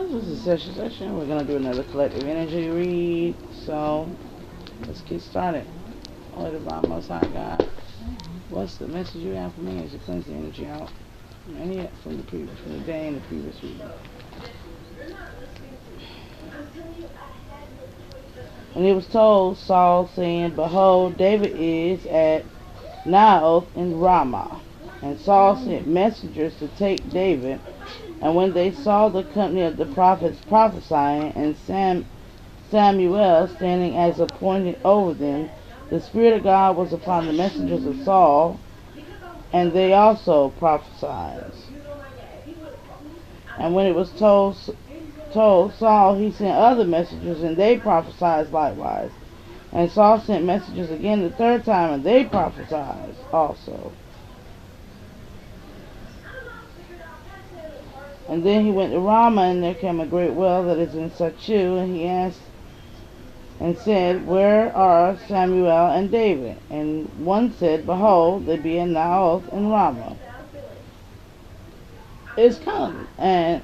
This is session. We're gonna do another collective energy read. So let's get started. Lord divine, most high God, what's the message you have for me as you cleanse the energy out? Any from the day and the previous reading. And it was told Saul, saying, Behold, David is at Naioth in Ramah. And Saul sent messengers to take David. And when they saw the company of the prophets prophesying, and Samuel standing as appointed over them, the Spirit of God was upon the messengers of Saul, and they also prophesied. And when it was told Saul, he sent other messengers, and they prophesied likewise. And Saul sent messengers again the third time, and they prophesied also. And then he went to Ramah, and there came a great well that is in Sachu, and he asked and said, Where are Samuel and David? And one said, Behold, they be in Naioth in Ramah. It's come. And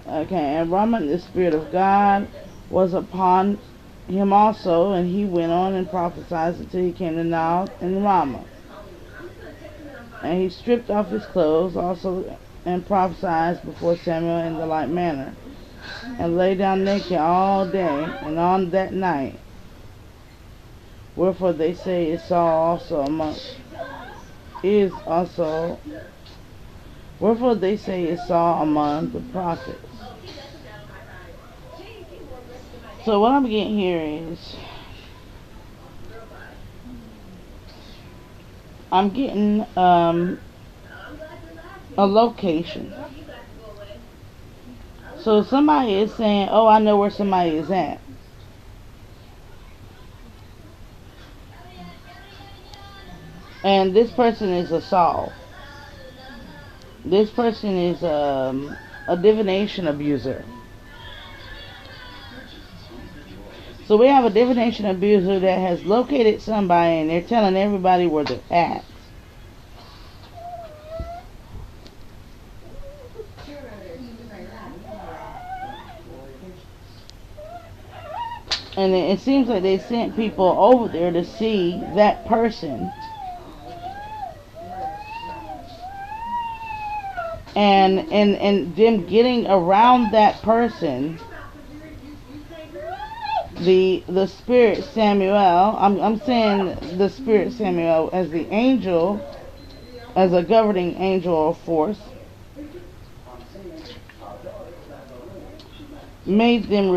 Ramah, the Spirit of God was upon him also, and he went on and prophesied until he came to Naioth in Ramah. And he stripped off his clothes also, and prophesied before Samuel in the like manner, and lay down naked all day and on that night. Wherefore they say it saw also among Wherefore they say it saw among the prophets. So what I'm getting here is I'm getting a location. So somebody is saying, oh, I know where somebody is at. And this person is a Saul. This person is a divination abuser. So we have a divination abuser that has located somebody, and they're telling everybody where they're at. And it seems like they sent people over there to see that person. And them getting around that person, the spirit Samuel, I'm saying the spirit Samuel as the angel, as a governing angel or force, made them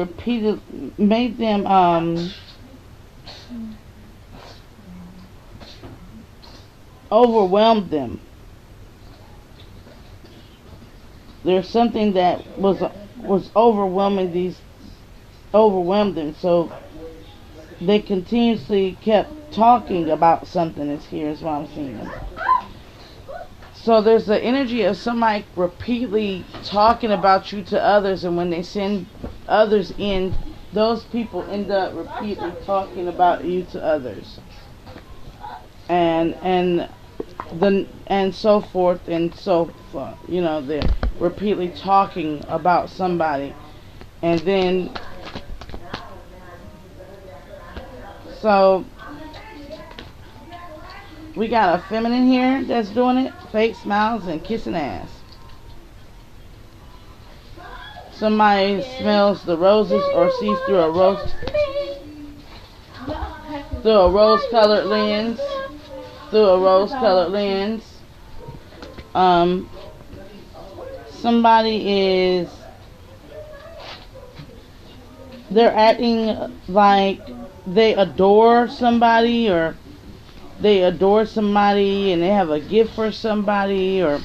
overwhelmed them. There's something that was overwhelmed them, so they continuously kept talking about something. Is what I'm seeing. So there's the energy of somebody repeatedly talking about you to others, and when they send others in, those people end up repeatedly talking about you to others, and so forth and so forth. You know, they're repeatedly talking about somebody, and then so we got a feminine here that's doing it, fake smiles and kissing ass. Somebody smells the roses or sees through a rose-colored lens. Somebody they're acting like they adore somebody, or they adore somebody and they have a gift for somebody, or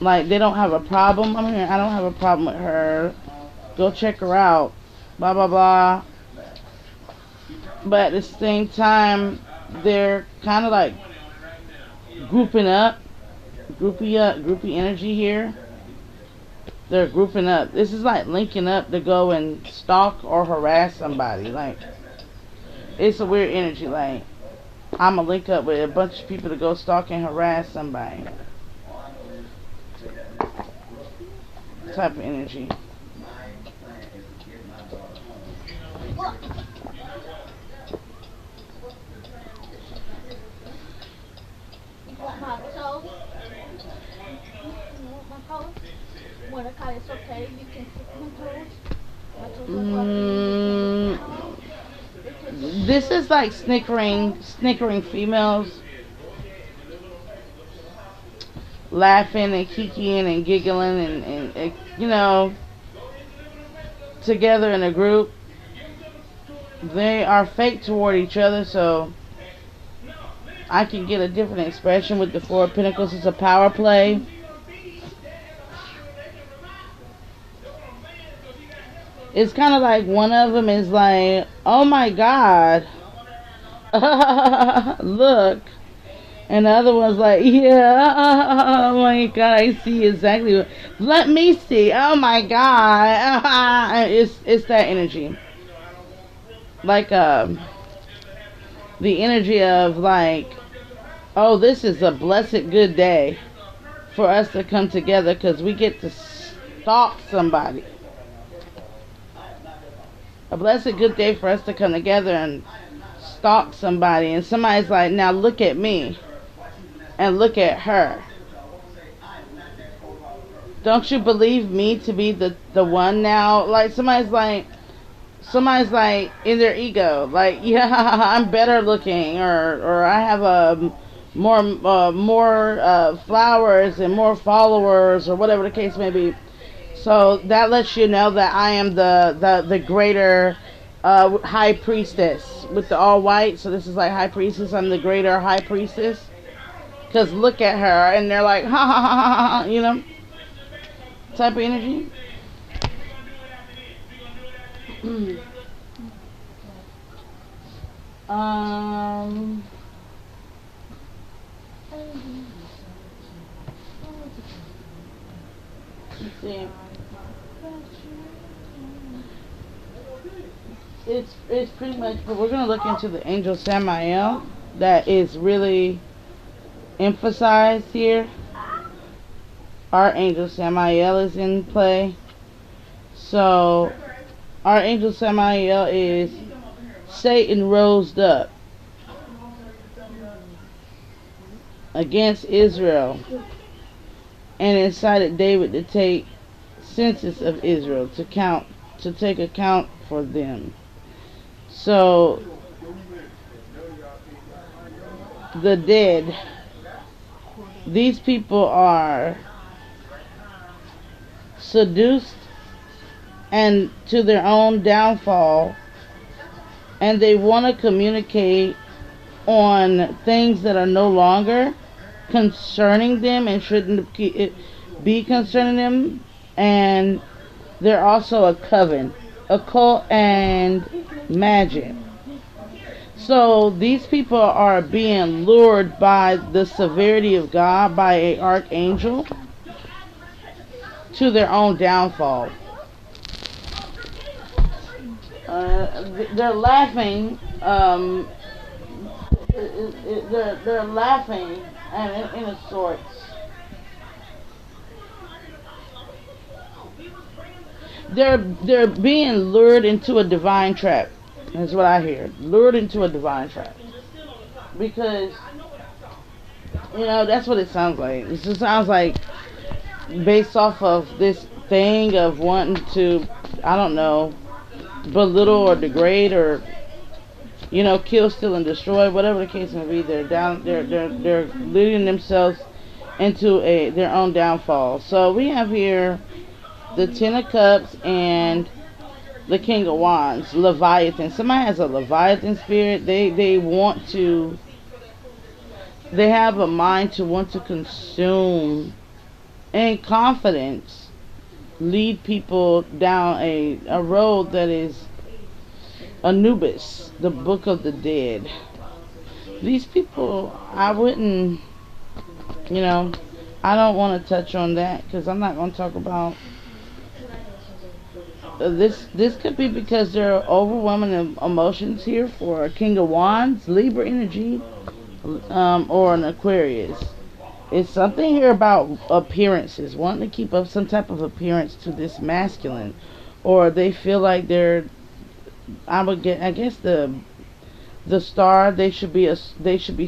like they don't have a problem. I'm here, I don't have a problem with her. Go check her out. Blah, blah, blah. But at the same time, they're kind of like grouping up. Groupie energy here. They're grouping up. This is like linking up to go and stalk or harass somebody. Like, it's a weird energy. Like, I'm gonna link up with a bunch of people to go stalk and harass somebody. Type of energy. Mm, this is like snickering females laughing and kikiing and giggling and together in a group. They are fake toward each other, so I can get a different expression with the Four of Pentacles. It's a power play. It's kind of like one of them is like, oh my God, look. And the other one's like, yeah, oh my God, I see exactly what, let me see, oh my God. It's that energy. Like, the energy of like, oh, this is a blessed good day for us to come together because we get to stalk somebody. A blessed good day for us to come together and stalk somebody. And somebody's like, now look at me and look at her. Don't you believe me to be the one now? Like somebody's like in their ego, like, yeah, I'm better looking, or I have a more flowers and more followers, or whatever the case may be. So that lets you know that I am the greater high priestess with the all white. So this is like high priestess. I'm the greater high priestess. Because look at her, and they're like, ha ha ha ha, type of energy. Let's see. It's pretty much, but we're gonna look into the angel Samael that is really emphasized here. Archangel Samael is in play. So Archangel Samael is Satan rose up against Israel and incited David to take census of Israel, to take account for them. So the dead, these people are seduced and to their own downfall, and they want to communicate on things that are no longer concerning them and shouldn't be concerning them. And they're also a coven, occult and magic. So these people are being lured by the severity of God, by an archangel, to their own downfall. They're laughing. They're laughing, and in a sorts. They're being lured into a divine trap. That's what I hear. Lured into a divine trap. Because, that's what it sounds like. It just sounds like based off of this thing of wanting to, I don't know, belittle or degrade or, kill, steal, and destroy, whatever the case may be. They're leading themselves into their own downfall. So we have here the Ten of Cups and the King of Wands, Leviathan. Somebody has a Leviathan spirit. They have a mind to want to consume and confidence lead people down a road that is Anubis, the Book of the Dead. These people, I wouldn't, I don't want to touch on that because I'm not going to talk about this could be because there are overwhelming emotions here for a King of Wands, Libra energy, or an Aquarius. It's something here about appearances, wanting to keep up some type of appearance to this masculine, or they feel like they're, I guess the the star. They should be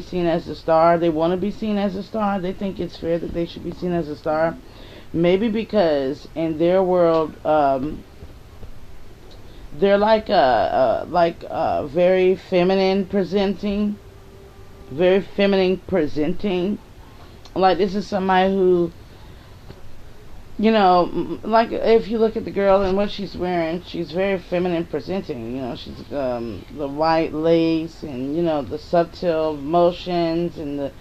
seen as a star. They want to be seen as a star. They think it's fair that they should be seen as a star. Maybe because in their world, they're like very feminine presenting, very feminine presenting. Like this is somebody who, like if you look at the girl and what she's wearing, she's very feminine presenting. She's the white lace and the subtle motions and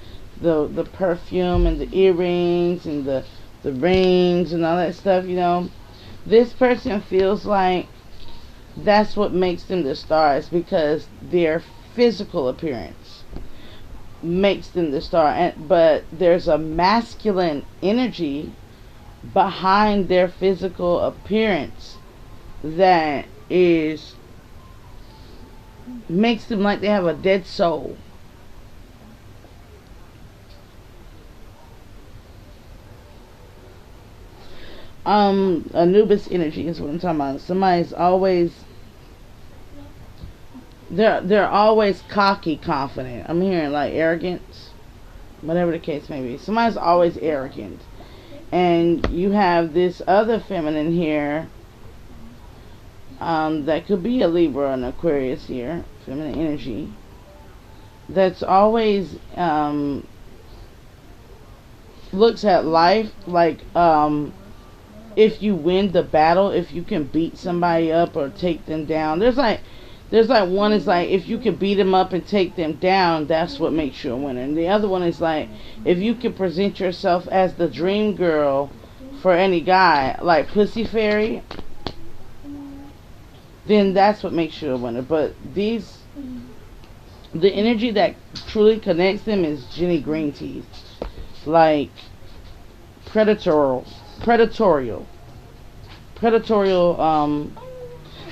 the perfume and the earrings and the rings and all that stuff. This person feels like that's what makes them the stars, because their physical appearance makes them the star. But there's a masculine energy behind their physical appearance that makes them like they have a dead soul. Anubis energy is what I'm talking about. Somebody's always they're always cocky, confident. I'm hearing like arrogance, whatever the case may be. Somebody's always arrogant. And you have this other feminine here, that could be a Libra or an Aquarius here, feminine energy, that's always looks at life like, if you win the battle, if you can beat somebody up or take them down. There's like one is like, if you can beat them up and take them down, that's what makes you a winner. And the other one is like, if you can present yourself as the dream girl for any guy, like Pussy Fairy, then that's what makes you a winner. But the energy that truly connects them is Jenny Green Teeth. Like predatorial,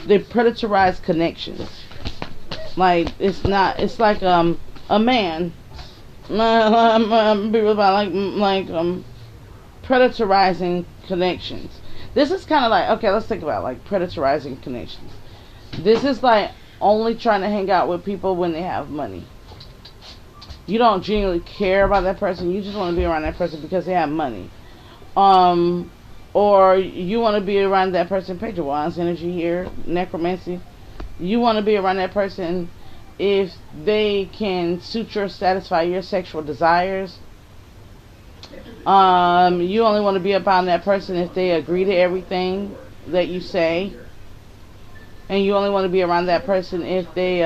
they predatorize connections. Like it's like a man predatorizing connections. This is kind of like, okay, let's think about like predatorizing connections. This is like only trying to hang out with people when they have money. You don't genuinely care about that person. You just want to be around that person because they have money. Or you want to be around that person, Page of Wands energy here, necromancy. You want to be around that person if they can satisfy your sexual desires. You only want to be around that person if they agree to everything that you say. And you only want to be around that person if they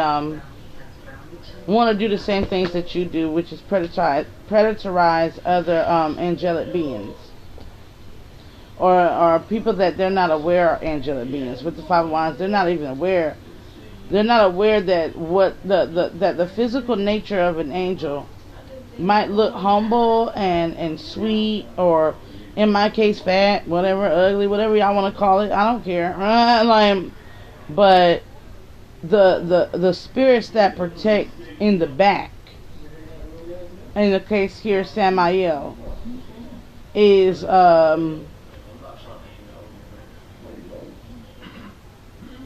want to do the same things that you do, which is predatorize other angelic beings. Or people that they're not aware are angelic beings. With the Five of Wands, they're not even aware. They're not aware that that the physical nature of an angel might look humble and sweet, or in my case fat, whatever, ugly, whatever y'all want to call it. I don't care. But the spirits that protect in the back, in the case here, Samael, is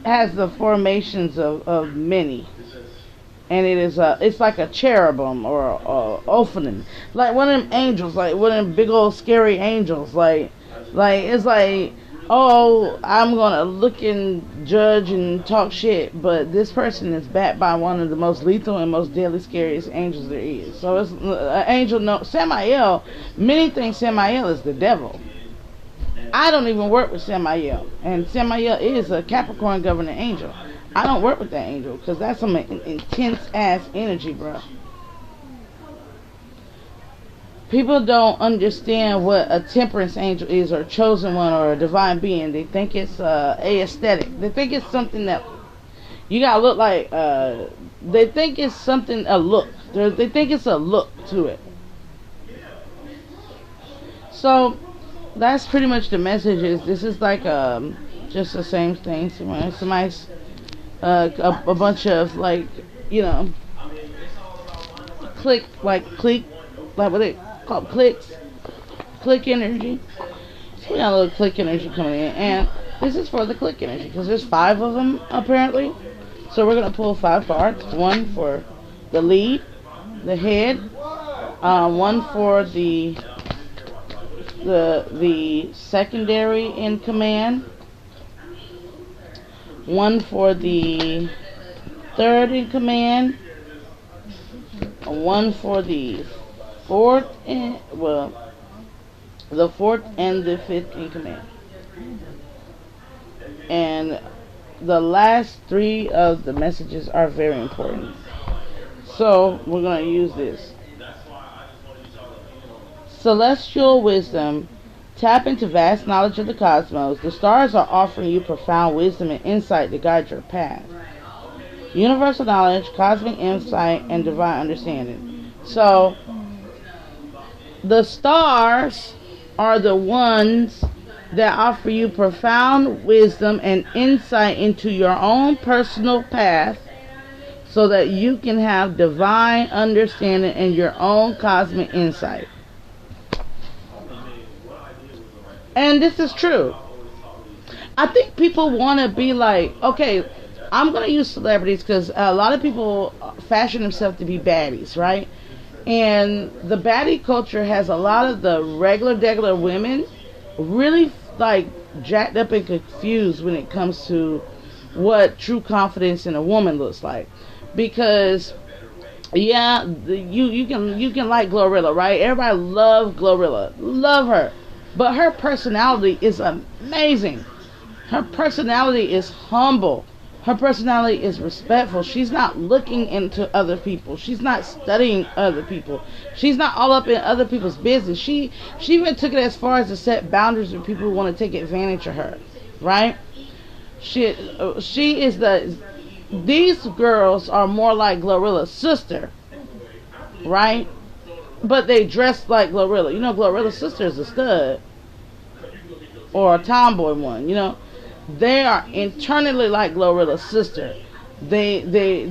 has the formations of many, and it's like a cherubim or a ophanim, like one of them angels, like one of them big old scary angels, like it's like, oh, I'm gonna look and judge and talk shit, but this person is backed by one of the most lethal and most deadly, scariest angels there is. So it's an angel. No, Samael. Many think Samael is the devil. I don't even work with Samael, and Samael is a Capricorn governing angel. I don't work with that angel because that's some intense ass energy, bro. People don't understand what a temperance angel is, or a chosen one, or a divine being. They think it's aesthetic. They think it's something that you gotta look like. They think it's something, a look. They think it's a look to it. So that's pretty much the message. This is like just the same thing. Somebody's a bunch of like, click, like what they call clicks, click energy. So we got a little click energy coming in, and this is for the click energy because there's 5 of them apparently. So we're gonna pull 5 cards. One for the lead, the head. One for the secondary in command. One for the third in command. One for the fourth in, well, the fourth and the fifth in command. And the last 3 of the messages are very important. So we're going to use this. Celestial wisdom. Tap into vast knowledge of the cosmos. The stars are offering you profound wisdom and insight to guide your path. Universal knowledge, cosmic insight, and divine understanding. So, the stars are the ones that offer you profound wisdom and insight into your own personal path so that you can have divine understanding and your own cosmic insight. And this is true. I think people want to be like, okay, I'm going to use celebrities because a lot of people fashion themselves to be baddies, right? And the baddie culture has a lot of the regular women really like jacked up and confused when it comes to what true confidence in a woman looks like. Because yeah, you can like Glorilla, right? Everybody love Glorilla, love her, but her personality is amazing. Her personality is humble. Her personality is respectful. She's not looking into other people. She's not studying other people. She's not all up in other people's business. She even took it as far as to set boundaries with people who want to take advantage of her, right? She is these girls are more like Glorilla's sister, right? But they dress like Glorilla. You know, Glorilla's sister is a stud or a tomboy one. You know, they are internally like Glorilla's sister. They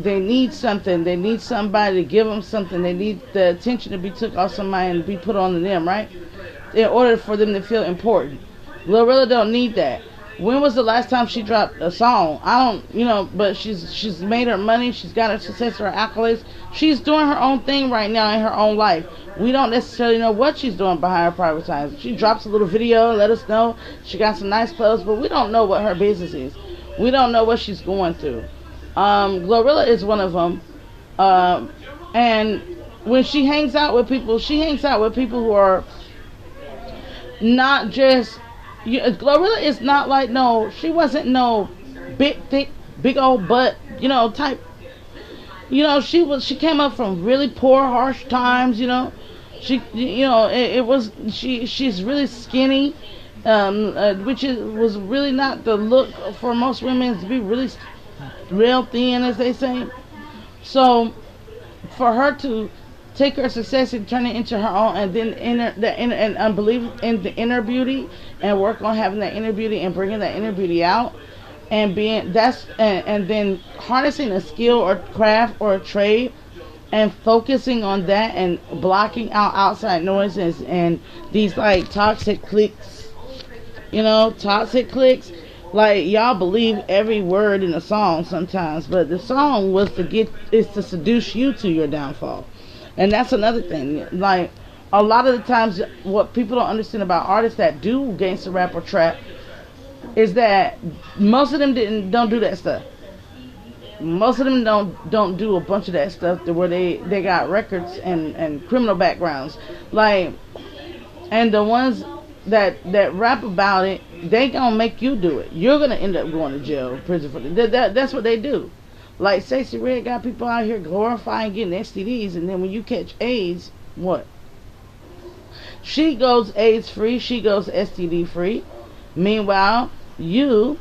need something. They need somebody to give them something. They need the attention to be took off somebody and be put on to them, right? In order for them to feel important. Glorilla don't need that. When was the last time she dropped a song? I don't, but she's made her money. She's got her success, her accolades. She's doing her own thing right now in her own life. We don't necessarily know what she's doing behind her private time. She drops a little video, let us know she got some nice clothes, but we don't know what her business is. We don't know what she's going through. Glorilla is one of them. And when she hangs out with people who are not just... Glorilla is not like she wasn't no big, thick, big old butt, type. She came up from really poor, harsh times, She's really skinny, was really not the look for most women, to be really real thin, as they say. So, for her to take her success and turn it into her own, and then and believe in the inner beauty and work on having that inner beauty and bringing that inner beauty out, and and then harnessing a skill or craft or a trade and focusing on that and blocking out outside noises and these like toxic cliques, like y'all believe every word in a song sometimes, but the song is to seduce you to your downfall. And that's another thing. Like, a lot of the times, what people don't understand about artists that do gangsta rap or trap is that most of them don't do that stuff. Most of them don't do a bunch of that stuff where they got records and criminal backgrounds. Like, and the ones that rap about it, they gonna make you do it. You're gonna end up going to jail, prison for that. That's what they do. Like Stacey Red got people out here glorifying getting STDs, and then when you catch AIDS, what? She goes AIDS free, she goes STD free. Meanwhile, you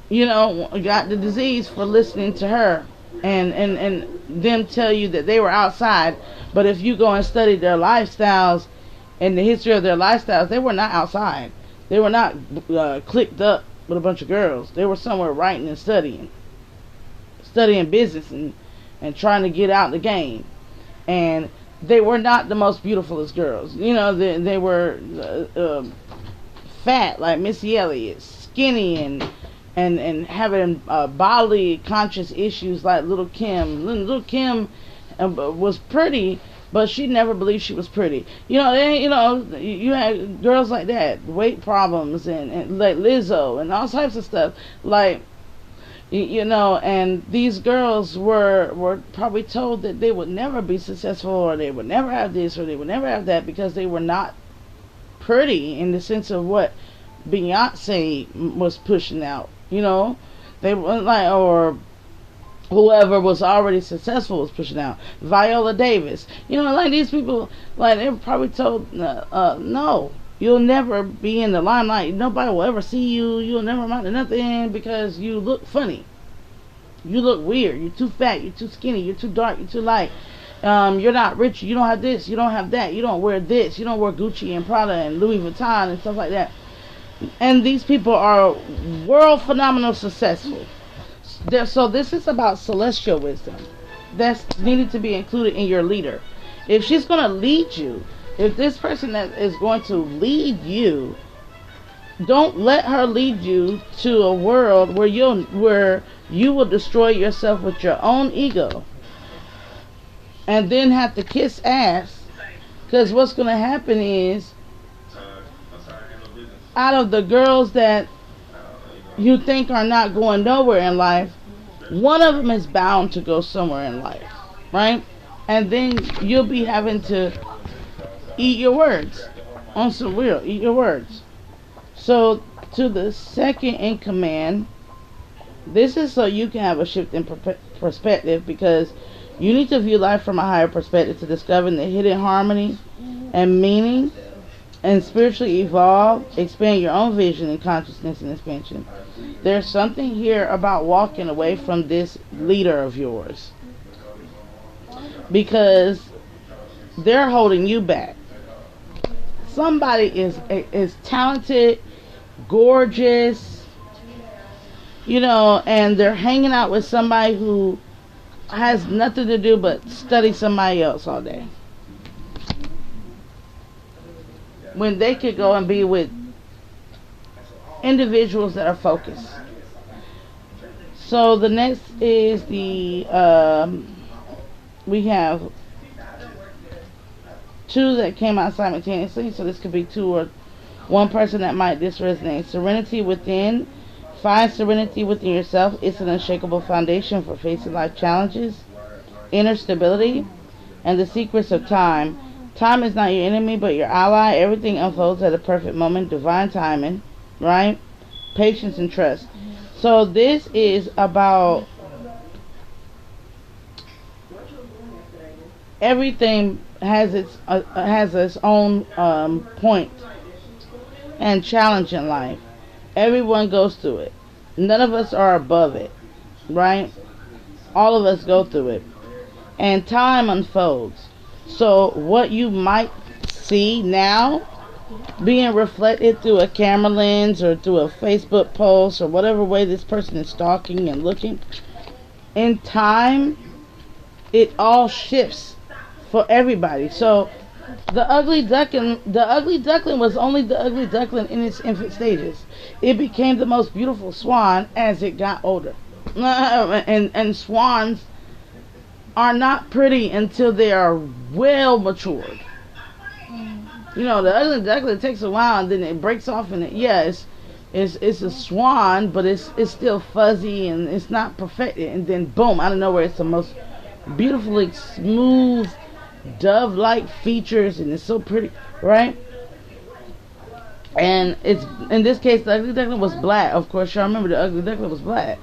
got the disease for listening to her and them tell you that they were outside. But if you go and study their lifestyles and the history of their lifestyles, they were not outside. They were not clicked up with a bunch of girls. They were somewhere writing and studying business and trying to get out the game. And they were not the most beautifulest girls. They were fat like Missy Elliott, skinny and having bodily conscious issues like Little Kim. Little Kim was pretty, but she never believed she was pretty. You had girls like that, weight problems, and like Lizzo and all types of stuff. Like, and these girls were probably told that they would never be successful, or they would never have this, or they would never have that, because they were not pretty in the sense of what Beyonce was pushing out. They were like, or whoever was already successful was pushing out. Viola Davis. Like these people, like they were probably told, no, you'll never be in the limelight. Nobody will ever see you. You'll never amount to nothing because you look funny. You look weird. You're too fat. You're too skinny. You're too dark. You're too light. You're not rich. You don't have this. You don't have that. You don't wear this. You don't wear Gucci and Prada and Louis Vuitton and stuff like that. And these people are world phenomenal successful. So this is about celestial wisdom that's needed to be included in your leader. If she's going to lead you, if this person that is going to lead you, don't let her lead you to a world where you will destroy yourself with your own ego and then have to kiss ass. Because what's going to happen is, out of the girls that you think are not going nowhere in life, one of them is bound to go somewhere in life, right? And then you'll be having to eat your words. On some real, eat your words. So, to the second in command, this is so you can have a shift in perspective, because you need to view life from a higher perspective to discover the hidden harmony and meaning, and spiritually evolve, expand your own vision and consciousness and expansion. There's something here about walking away from this leader of yours, because they're holding you back. Somebody is talented, gorgeous, and they're hanging out with somebody who has nothing to do but study somebody else all day, when they could go and be with individuals that are focused. So the next is we have two that came out simultaneously, so this could be two or one person that might this resonate. Serenity within. Find serenity within yourself. It's an unshakable foundation for facing life challenges. Inner stability. And the secrets of time. Time is not your enemy, but your ally. Everything unfolds at a perfect moment. Divine timing, right? Patience and trust. So this is about everything has its own point and challenge in life. Everyone goes through it. None of us are above it, right? All of us go through it. And time unfolds. So what you might see now being reflected through a camera lens or through a Facebook post or whatever way this person is stalking and looking, in time, it all shifts for everybody. So the ugly duckling was only the ugly duckling in its infant stages. It became the most beautiful swan as it got older. And swans are not pretty until they are well matured. The ugly duckling takes a while and then it breaks off, and it's a swan, but it's still fuzzy and it's not perfected, and then boom, out of nowhere it's the most beautifully smooth dove-like features, and it's so pretty, right? And it's, in this case, the ugly duckling was black. Of course, y'all remember the ugly duckling was black.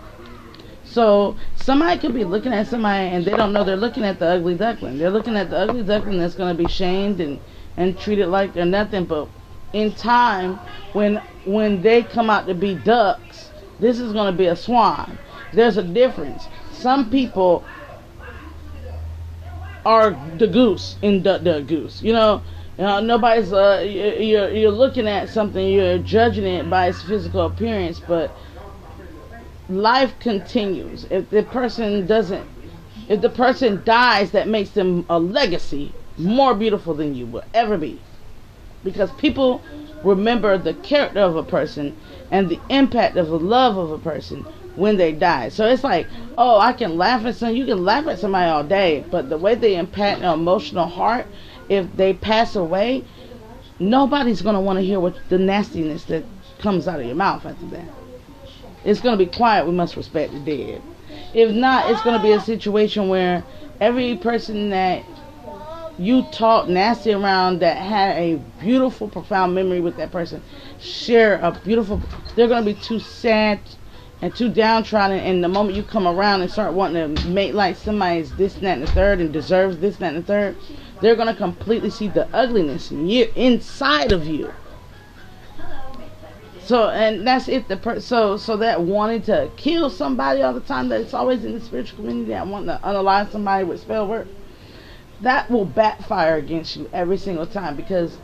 So somebody could be looking at somebody and they don't know they're looking at the ugly duckling. They're looking at the ugly duckling that's going to be shamed and treated like they're nothing. But in time, when they come out to be ducks, this is going to be a swan. There's a difference. Some people are the goose in Duck Duck Goose. Nobody's you're looking at something, you're judging it by its physical appearance, but life continues. If the person dies, that makes them a legacy more beautiful than you will ever be. because people remember the character of a person and the impact of the love of a person when they die. So it's like, oh, I can laugh at you can laugh at somebody all day, but the way they impact an emotional heart, if they pass away, nobody's going to want to hear what the nastiness that comes out of your mouth after that. It's going to be quiet. We must respect the dead. If not, it's going to be a situation where every person that you talk nasty around that had a beautiful, profound memory with that person, share a beautiful, they're going to be too sad and too downtrodden, and the moment you come around and start wanting to make like somebody's this, that, and the third and deserves this, that, and the third, they're going to completely see the ugliness inside of you. So, and that's if so that wanting to kill somebody all the time, that it's always in the spiritual community, that wanting to unalive somebody with spell work, that will backfire against you every single time, because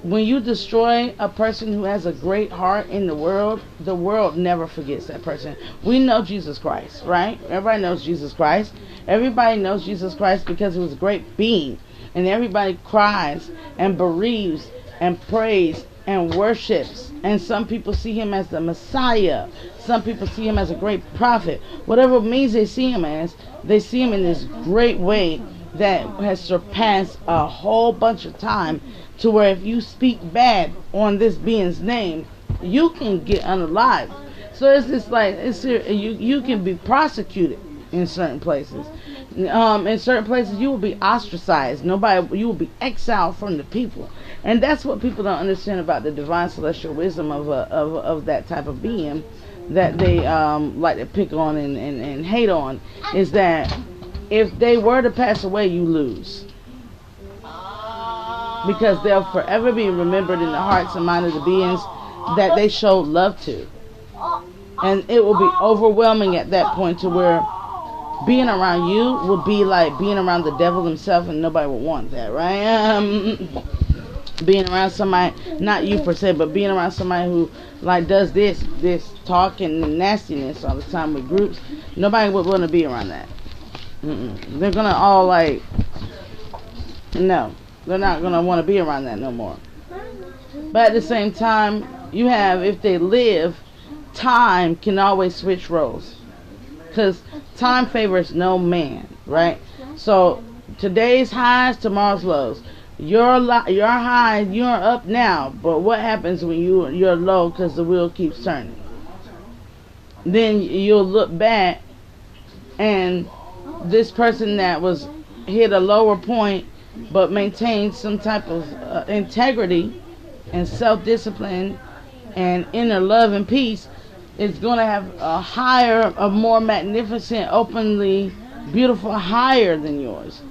when you destroy a person who has a great heart in the world never forgets that person. We know Jesus Christ, right? Everybody knows Jesus Christ. Everybody knows Jesus Christ because he was a great being. And everybody cries and bereaves and prays and worships. And some people see him as the Messiah. Some people see him as a great prophet. Whatever means they see him as, they see him in this great way that has surpassed a whole bunch of time, to where if you speak bad on this being's name, you can get unalived. So it's just like, you can be prosecuted in certain places. In certain places you will be ostracized. You will be exiled from the people. And that's what people don't understand about the divine celestial wisdom of that type of being that they like to pick on and hate on, is that if they were to pass away, you lose. Because they'll forever be remembered in the hearts and minds of the beings that they showed love to. And it will be overwhelming at that point, to where being around you will be like being around the devil himself, and nobody would want that, right? Being around somebody, not you per se, but being around somebody who like does this talking and nastiness all the time with groups, nobody would want to be around that. They're gonna all like, no, they're not gonna want to be around that no more. But at the same time, you have, if they live, time can always switch roles, because time favors no man, right? So today's highs, tomorrow's lows. You're high, you're up now, but what happens when you're low because the wheel keeps turning? Then you'll look back, and this person that was hit a lower point but maintained some type of integrity and self-discipline and inner love and peace is going to have a higher, a more magnificent, openly beautiful, higher than yours.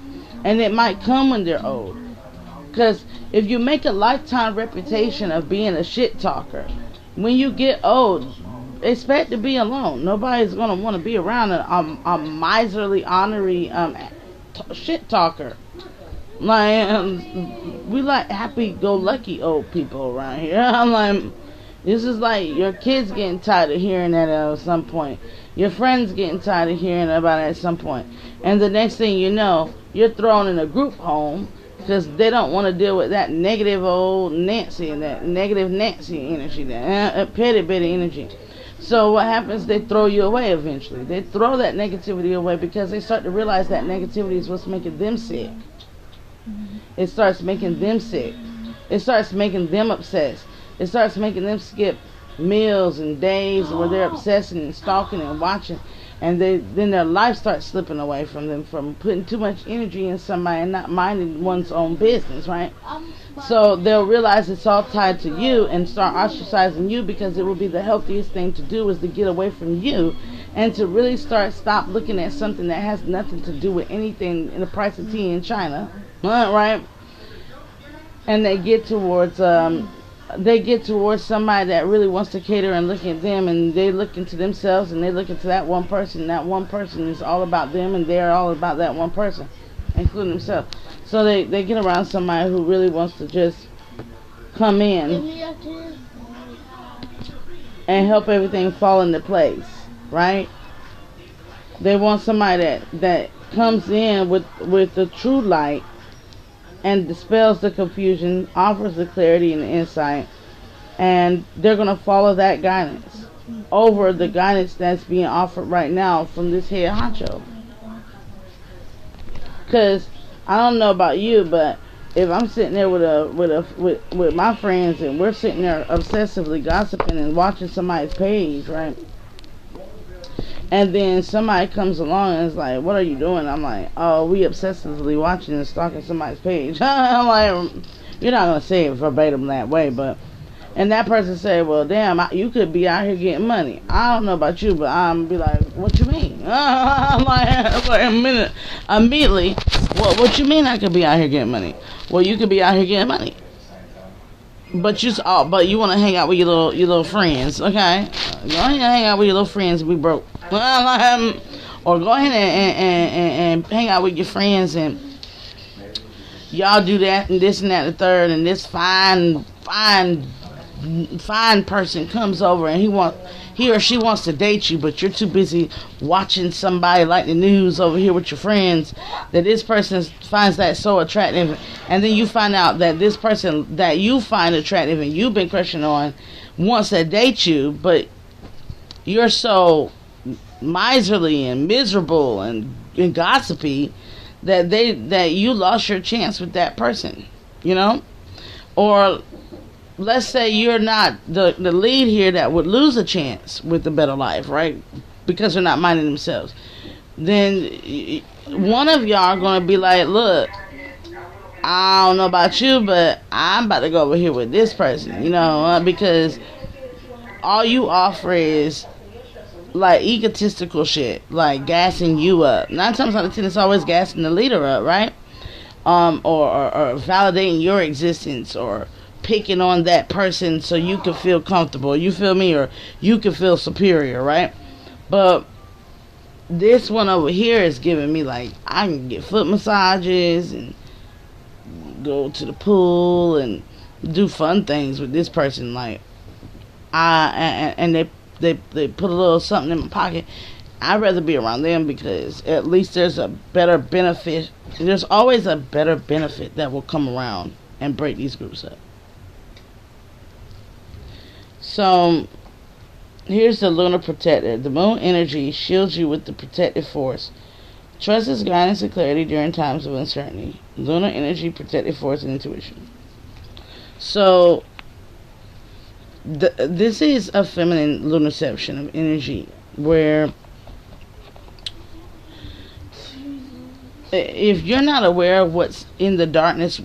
And it might come when they're old. Because if you make a lifetime reputation of being a shit talker, when you get old, expect to be alone. Nobody's going to want to be around a miserly, ornery shit talker. Like, we like happy-go-lucky old people around here. I'm like, this is like your kids getting tired of hearing that at some point. Your friends getting tired of hearing about it at some point. And the next thing you know, you're thrown in a group home because they don't want to deal with that negative old Nancy and that negative Nancy energy, that petty energy. So what happens, they throw you away eventually. They throw that negativity away because they start to realize that negativity is what's making them sick. It starts making them sick. It starts making them obsessed. It starts making them skip meals and days where they're obsessing and stalking and watching, and then their life starts slipping away from them, from putting too much energy in somebody and not minding one's own business, right? So they'll realize it's all tied to you and start ostracizing you, because it will be the healthiest thing to do is to get away from you and to really stop looking at something that has nothing to do with anything in the price of tea in China, right? And they get towards somebody that really wants to cater and look at them, and they look into themselves and they look into that one person. That one person is all about them, and they're all about that one person, including themselves. So they get around somebody who really wants to just come in and help everything fall into place, right? They want somebody that comes in with the true light and dispels the confusion, offers the clarity and the insight, and they're going to follow that guidance over the guidance that's being offered right now from this head honcho. Because I don't know about you, but if I'm sitting there with my friends and we're sitting there obsessively gossiping and watching somebody's page, right? And then somebody comes along and is like, "What are you doing?" I'm like, "Oh, we obsessively watching and stalking somebody's page." I'm like, "You're not gonna say it verbatim that way, but." And that person said, "Well, damn, you could be out here getting money." I don't know about you, but I'm be like, "What you mean?" I'm like a minute, immediately. What you mean I could be out here getting money? Well, you could be out here getting money, but you want to hang out with your little friends, okay? Go ahead and hang out with your little friends and be broke, or go ahead and hang out with your friends and y'all do that and this and that and the third, and this fine person comes over and he or she wants to date you, but you're too busy watching somebody like the news over here with your friends that this person finds that so attractive, and then you find out that this person that you find attractive and you've been crushing on wants to date you, but you're so miserly and miserable and gossipy that you lost your chance with that person, you know? Or let's say you're not the lead here that would lose a chance with the better life, right? Because they're not minding themselves. Then one of y'all are going to be like, "Look, I don't know about you, but I'm about to go over here with this person," because all you offer is like egotistical shit, like gassing you up. 9 times out of 10, it's always gassing the leader up, right? Or validating your existence, or picking on that person so you can feel comfortable, you feel me, or you can feel superior, right? But this one over here is giving me like I can get foot massages and go to the pool and do fun things with this person, like they put a little something in my pocket. I'd rather be around them because at least there's a better benefit. There's always a better benefit that will come around and break these groups up. So, here's the lunar protector. The moon energy shields you with the protective force. Trust its guidance and clarity during times of uncertainty. Lunar energy, protective force, and intuition. So, this is a feminine lunarception of energy, where if you're not aware of what's in the darkness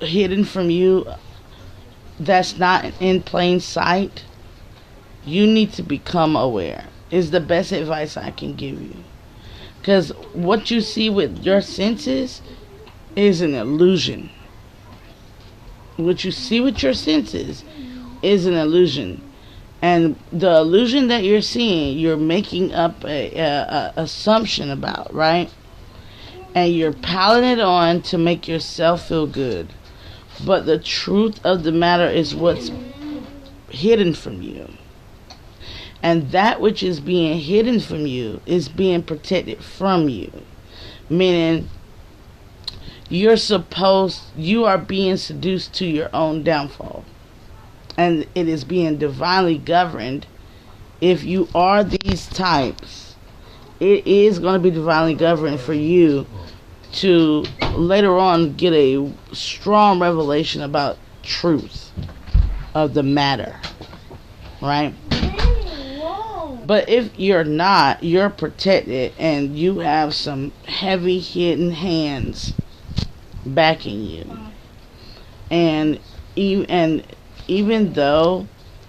hidden from you, that's not in plain sight, you need to become aware, is the best advice I can give you. Because what you see with your senses is an illusion. What you see with your senses is an illusion. And the illusion that you're seeing, you're making up a assumption about, right? And you're piling it on to make yourself feel good. But the truth of the matter is what's hidden from you. And that which is being hidden from you is being protected from you. Meaning, you are being seduced to your own downfall. And it is being divinely governed. If you are these types, it is going to be divinely governed for you to later on get a strong revelation about truth of the matter, right? But if you're not, you're protected and you have some heavy hidden hands backing you. And even though,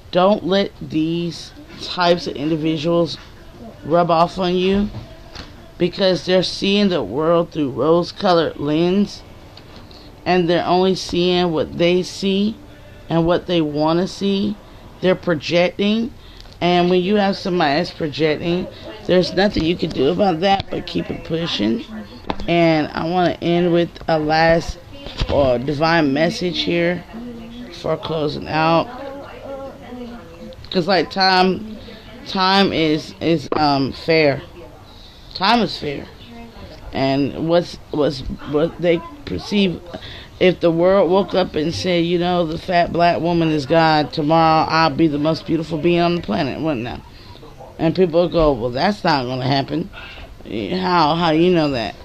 don't let these types of individuals rub off on you, because they're seeing the world through rose-colored lens, and they're only seeing what they see and what they want to see. They're projecting, and when you have somebody that's projecting, there's nothing you can do about that but keep it pushing. And I want to end with a last divine message here for closing out, because like time is fair. Time is fair, and what they perceive. If the world woke up and said, you know, the fat black woman is God, tomorrow I'll be the most beautiful being on the planet, wouldn't I? And people would go, well, that's not going to happen. How you know that?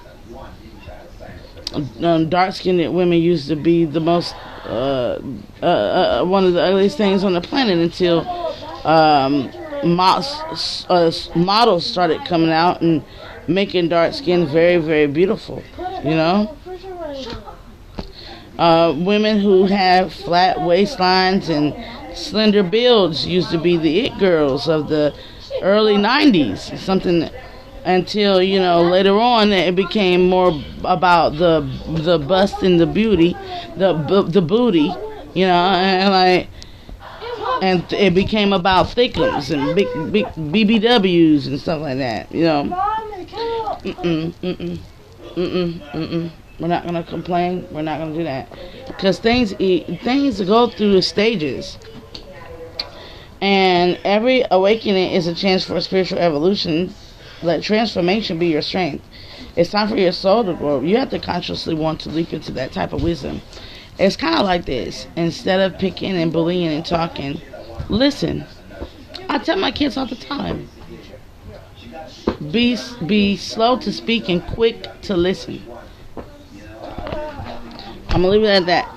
Dark-skinned women used to be the most one of the ugliest things on the planet until models started coming out and making dark skin very, very beautiful. You know, women who have flat waistlines and slender builds used to be the it girls of the early 90s. Something until, you know, later on it became more about the bust and the beauty, the booty, you know, and it became about thickums and big BBWs and stuff like that, you know. We're not gonna complain. We're not gonna do that because things go through stages, and every awakening is a chance for a spiritual evolution. Let transformation be your strength. It's time for your soul to grow. You have to consciously want to leap into that type of wisdom. It's kind of like this. Instead of picking and bullying and talking, listen. I tell my kids all the time. Be slow to speak and quick to listen. I'm going to leave it at that.